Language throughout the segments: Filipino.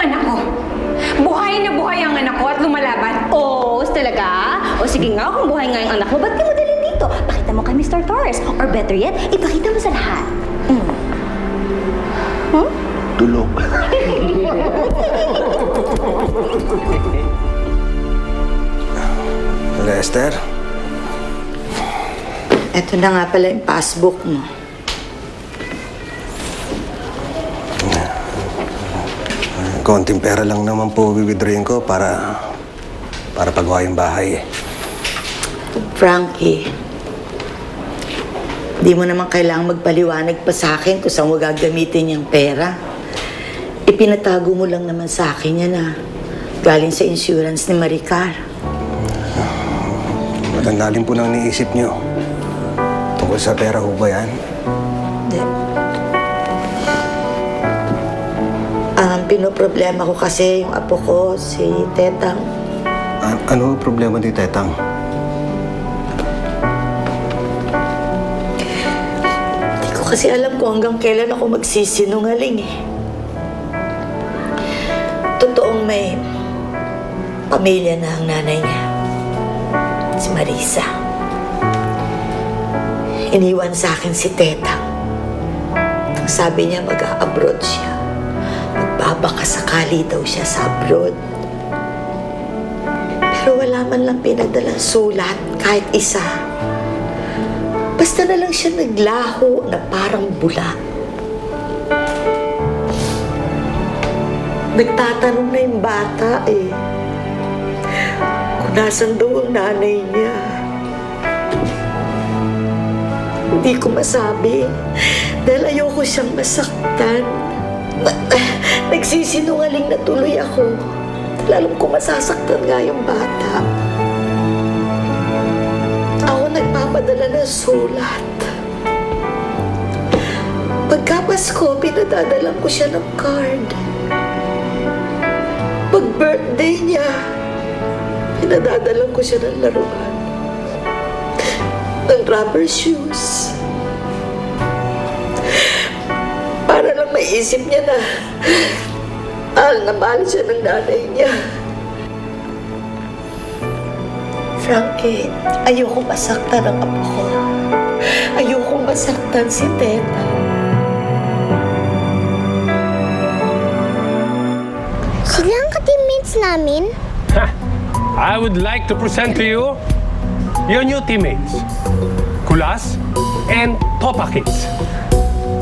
anak ko. Buhay na buhay ang anak ko at lumalaban. Oh, talaga? O sige nga, kung buhay nga yung anak mo, ba't di mo dalhin dito? Pakita mo kay Mr. Torres. Or better yet, ipakita mo sa lahat. Tulog. Lester? Ito na nga pala yung passbook mo. Konting pera lang naman po withdrawin ko para pagawa yung bahay. Frankie, di mo naman kailangang magpaliwanag pa sa akin kung saan mo gagamitin yung pera. Ipinatago mo lang naman sa akin yan galing sa insurance ni Maricar. Matanda po nang niisip nyo. Tungkol sa pera ho ba yan? Hindi. Ang pinoproblema ko kasi yung apo ko, si Tetang. Ano problema ni Tetang? Hindi ko kasi alam kung hanggang kailan ako magsisinungaling Totoong may pamilya na ang nanay niya. Si Marisa. Iniwan sa akin si Tetang. Sabi niya mag-a-abroad siya. Magbabakasakali daw siya sa abroad. Pero wala man lang pinadalang sulat, kahit isa. Basta na lang siya naglaho na parang bula. Nagtatanong na yung bata kung nasan daw ang nanay niya. Hindi ko masabi dahil ayoko siyang masaktan. Nagsisinungaling na tuloy ako. Lalong kung masasaktan nga yung bata. Ako nagpapadala ng sulat. Pagkapasko, pinadadalan ko siya ng card. Pag-birthday niya, pinadadalan ko siya ng laruan. Ng rubber shoes. Para lang maisip niya na mahal siya ng nanay niya. Frankie, ayoko masaktan ang apo ko. Ayoko masaktan si Teta. Sila ang ka-teammates namin? I would like to present to you your new teammates, Kulas and Topa Kids.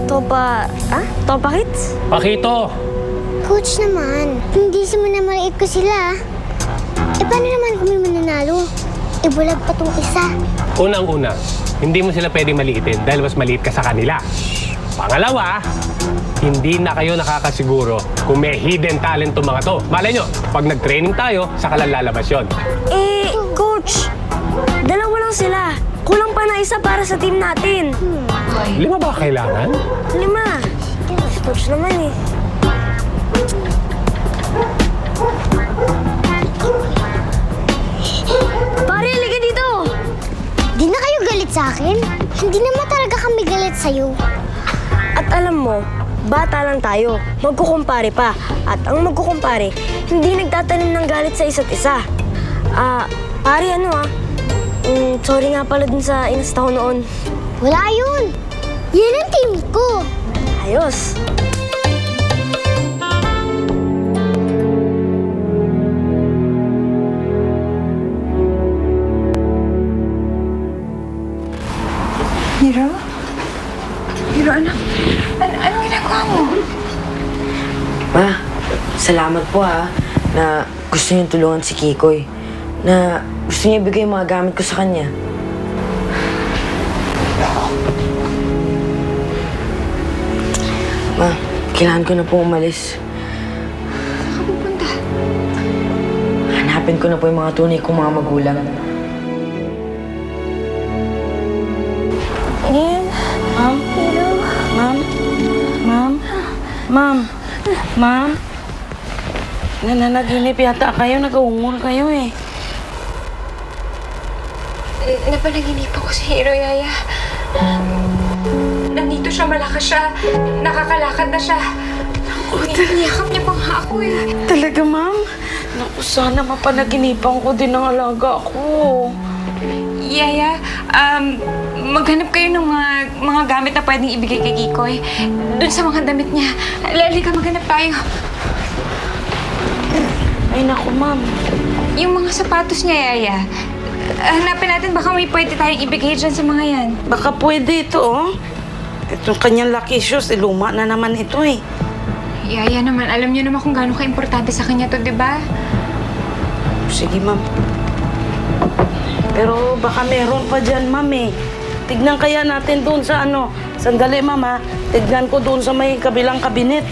Topa Kids? Pakito, Coach naman, hindi mo na maliit ko sila. Paano naman kung may mananalo? Ibulag pa tong isa. unang-una, hindi mo sila pwedeng maliitin dahil mas maliit ka sa kanila. Pangalawa, hindi na kayo nakakasiguro kung may hidden talent tong mga to. Malay nyo, pag nag-training tayo, saka lang lalabas yun. Coach, dalawa lang sila. Kulang pa na isa para sa team natin. 5 ba kailangan? 5. Coach naman Pare, halika dito! Di na kayo galit sa akin? Hindi naman talaga kami galit sa'yo. At alam mo, bata lang tayo. Magkukumpare pa. At ang magkukumpare, hindi nagtatanim ng galit sa isa't isa. Pare, sorry nga pala dun sa inasta ko noon. Wala yun. Yan ang team ko. Ayos. Hiro? Hiro, anak. Anong ginagawa mo? Ma, salamat po na gusto niyong tulungan si Kikoy. Na gusto niya ibigay yung mga gamit ko sa kanya. Ma, kailangan ko na po umalis. Saan ka pupunta? Hanapin ko na po yung mga tunay kong mga magulang. Ma'am? Hello? Ma'am? Ma'am? Ma'am? Ma'am? Nananaginip yata kayo. Nag-uungol kayo Napanaginipan ko si Hiro, Yaya. Nandito siya, malakas siya. Nakakalakad na siya. Niyakap niya pa nga ako eh. Talaga, ma'am? Naku, sana mapanaginipan ko din ang alaga ko. Yaya, maghanap kayo ng mga gamit na pwedeng ibigay kay Kikoy. Doon sa mga damit niya. Halika, maghanap tayo. Ay, naku, ma'am. Yung mga sapatos niya, Yaya. Hanapin natin, baka may pwede tayong ibigay dyan sa mga yan. Baka pwede ito, oh. Itong kanyang lucky shoes, luma na naman ito, eh. Yaya naman, alam niyo naman kung gaano ka-importante sa kanya to, di ba? Sige, ma'am. Pero baka meron pa dyan, ma'am, eh. Tignan kaya natin doon sa ano. Sandali, ma'am, ha. Tignan ko doon sa may kabilang kabinet.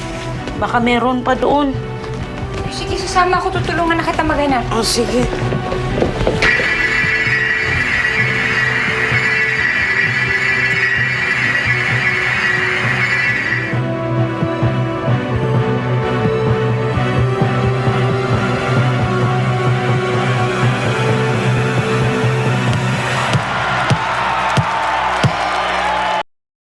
Baka meron pa doon. Sige, susama ako. Tutulungan na kita maghanap. Oh, sige.